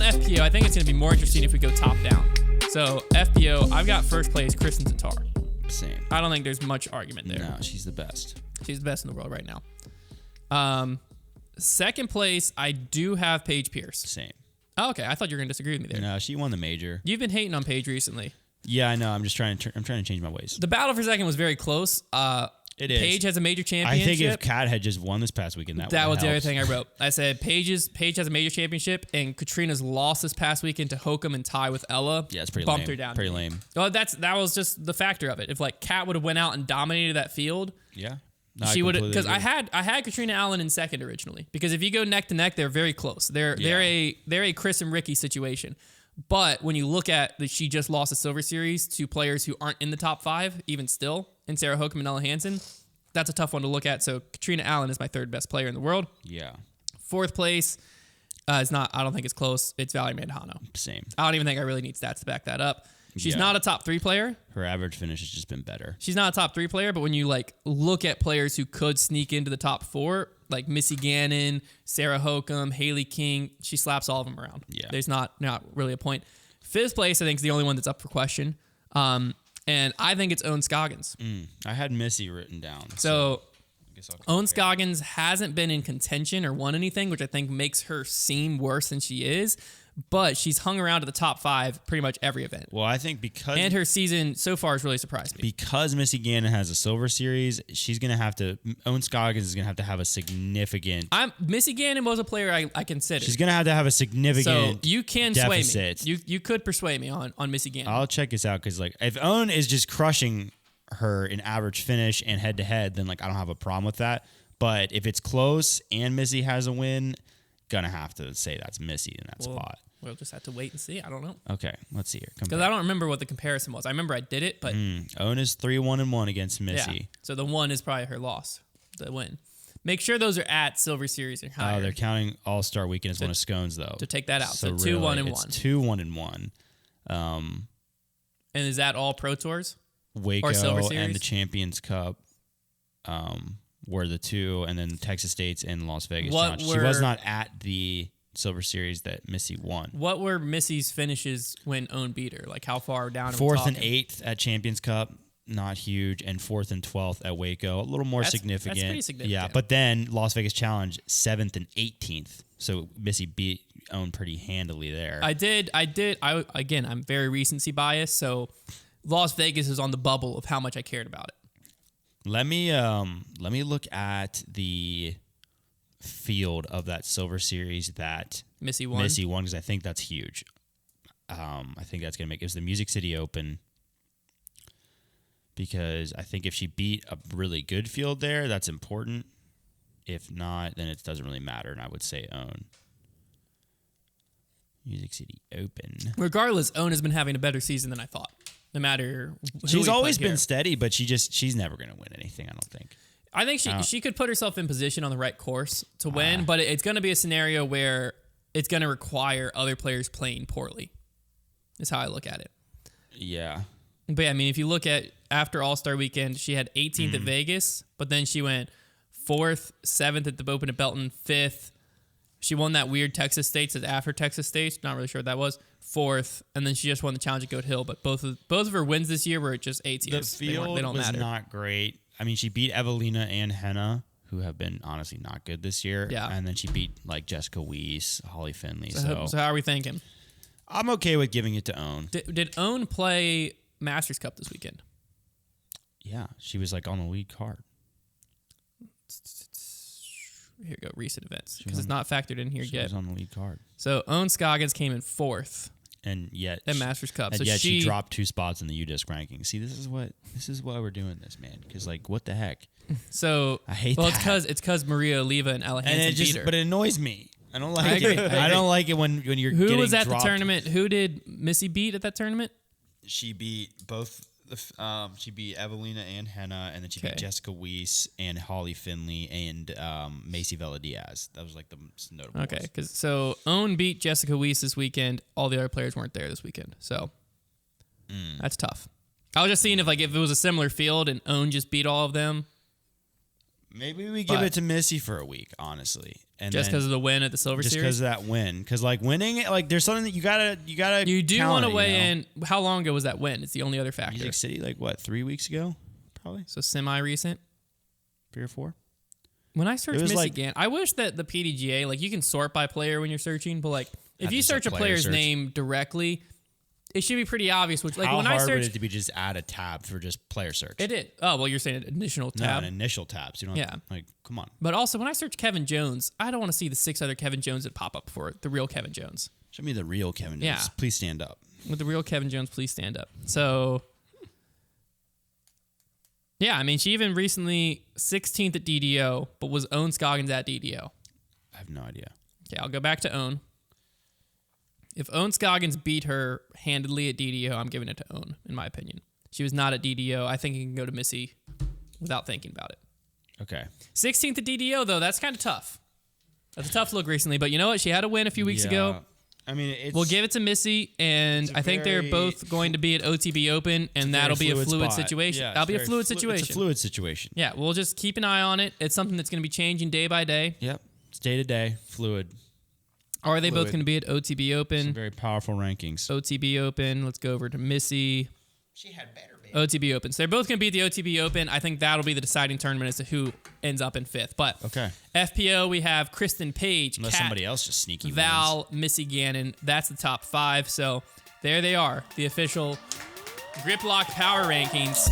on FPO, I think it's going to be more interesting if we go top down. So FPO, I've got first place Kristen Tatar. Same. I don't think there's much argument there. No, she's the best. She's the best in the world right now. Second place, I do have Paige Pierce. Same. Oh, okay. I thought you were going to disagree with me there. No, she won the major. You've been hating on Paige recently. Yeah, I know. I'm just trying to change my ways. The battle for second was very close. It is. Paige has a major championship. I think if Kat had just won this past weekend, that was helped. the other thing I wrote. I said Paige has a major championship, and Katrina's lost this past weekend to Hokum and tie with Ella. Yeah, it's pretty bumped lame. her down. Pretty lame. Well, that was just the factor of it. If like Kat would have went out and dominated that field, Yeah. No, she would have, because I had Katrina Allen in second originally, because if you go neck to neck, they're very close. They're a Chris and Ricky situation. But when you look at that, she just lost a Silver Series to players who aren't in the top 5, even still, in Sarah Hokum and Ella Hansen. That's a tough one to look at. So Katrina Allen is my third best player in the world. Yeah. Fourth place is not. I don't think it's close. It's Valerie Mandujano. Same. I don't even think I really need stats to back that up. She's not a top 3 player. Her average finish has just been better. She's not a top 3 player, but when you like look at players who could sneak into the top 4, like Missy Gannon, Sarah Hokum, Haley King, she slaps all of them around. Yeah. There's not really a point. Fifth place, I think, is the only one that's up for question. And I think it's Owen Scoggins. I had Missy written down. So I guess Owen Scoggins hasn't been in contention or won anything, which I think makes her seem worse than she is. But she's hung around to the top 5 pretty much every event. Well, I think and her season so far has really surprised me. Because Missy Gannon has a Silver Series, she's going to have to... Owen Scoggins is going to have a significant... Missy Gannon was a player I considered. She's going to have a significant So you can deficit. sway me. You could persuade me on Missy Gannon. I'll check this out because, like, if Owen is just crushing her in average finish and head-to-head, then, like, I don't have a problem with that. But if it's close and Missy has a win, going to have to say that's Missy in that spot. We'll just have to wait and see. I don't know. Okay, let's see here. Because I don't remember what the comparison was. I remember I did it, but... Owen is 3-1-1 against Missy. Yeah. So the 1 is probably her loss, the win. Make sure those are at Silver Series or higher. Oh, they're counting All-Star Weekend as one of Scones, though. To take that out. So really, 2-1-1. It's 2-1-1. And is that all Pro Tours? Waco or Silver Series? And the Champions Cup were the 2, and then Texas State's in Las Vegas. She was not at the Silver Series that Missy won. What were Missy's finishes when Owen beat her? Like how far down? 4th and 8th at Champions Cup, not huge, and 4th and 12th at Waco, a little more significant. That's pretty significant. Yeah, but then Las Vegas Challenge 7th and 18th, so Missy beat Owen pretty handily there. Again, I'm very recency biased, so Las Vegas is on the bubble of how much I cared about it. Let me look at the field of that Silver Series that Missy won because I think that's huge. I think that's gonna make it was the Music City Open, because I think if she beat a really good field there, that's important. If not, then it doesn't really matter, and I would say Owen. Music City Open. Regardless, Owen has been having a better season than I thought. No matter who she's always been here. steady, but she's never gonna win anything, I don't think. I think she could put herself in position on the right course to win, but it's going to be a scenario where it's going to require other players playing poorly. Is how I look at it. Yeah. But yeah, I mean, if you look at after All-Star Weekend, she had 18th at Vegas, but then she went 4th, 7th at the Open at Belton, 5th. She won that weird Texas States after Texas States. Not really sure what that was. 4th, and then she just won the challenge at Goat Hill. But both of her wins this year were just 18th. The field they don't was matter. not great. I mean, she beat Evelina and Henna, who have been honestly not good this year. Yeah. And then she beat like Jessica Weiss, Holly Finley. So how are we thinking? I'm okay with giving it to Owen. Did Owen play Masters Cup this weekend? Yeah, she was like on the lead card. Here we go, recent events, because it's not factored in here She yet. was on the lead card. So Owen Scoggins came in 4th. And yet at Masters Cup. And so yet she dropped 2 spots in the UDisc ranking. See, this is why we're doing this, man. Because like, what the heck? So I hate that. Well, it's because Maria Oliva and Ella Hansen beat her. But it annoys me. I don't like agree. it. I don't like it when you're Who getting was at dropped. the tournament? Who did Missy beat at that tournament? She beat both. She beat Evelina and Henna, and then she beat Jessica Weiss and Holly Finley and Macy Vela Diaz. That was like the most notable. Okay, because so Owen beat Jessica Weiss this weekend. All the other players weren't there this weekend, so that's tough. I was just seeing if it was a similar field and Owen just beat all of them. Maybe we give it to Missy for a week, honestly, And just because of the win at the Silver Series? Just because of that win. Because, like, winning, like, there's something that you gotta You do want to weigh in. How long ago was that win? It's the only other factor. Music City, like, what, 3 weeks ago? Probably. So semi-recent? 3 or 4? When I search Missy Gannon, I wish that the PDGA, like, you can sort by player when you're searching, but, like, if you search a player's name directly, it should be pretty obvious. Which, like, How when hard I search, would it to be just add a tab for just player search? It did. Oh, well, you're saying an initial tab. No, an initial tabs. You know, yeah. Like, come on. But also, when I search Kevin Jones, I don't want to see the 6 other Kevin Jones that pop up for the real Kevin Jones. Show me the real Kevin Jones. Yeah. Please stand up. With the real Kevin Jones, please stand up. So, yeah, I mean, she even recently 16th at DDO, but was Owen Scoggins at DDO. I have no idea. Okay, I'll go back to Owen. If Owen Scoggins beat her handedly at DDO, I'm giving it to Owen, in my opinion. She was not at DDO. I think you can go to Missy without thinking about it. Okay. 16th at DDO, though, that's kind of tough. That's a tough look recently, but you know what? She had a win a few weeks ago. I mean, we'll give it to Missy, and I think they're both going to be at OTB Open, and that'll be a fluid situation. Yeah, that'll be a fluid situation. It's a fluid situation. Yeah, we'll just keep an eye on it. It's something that's going to be changing day by day. Yep. It's day to day, fluid. Are they both going to be at OTB Open? Some very powerful rankings. OTB Open. Let's go over to Missy. She had better be. OTB Open. So they're both going to be at the OTB Open. I think that'll be the deciding tournament as to who ends up in 5th. But FPO, we have Kristen Page, unless somebody else just sneaky Val, Missy Gannon. That's the top 5. So there they are, the official Grip Lock Power Rankings.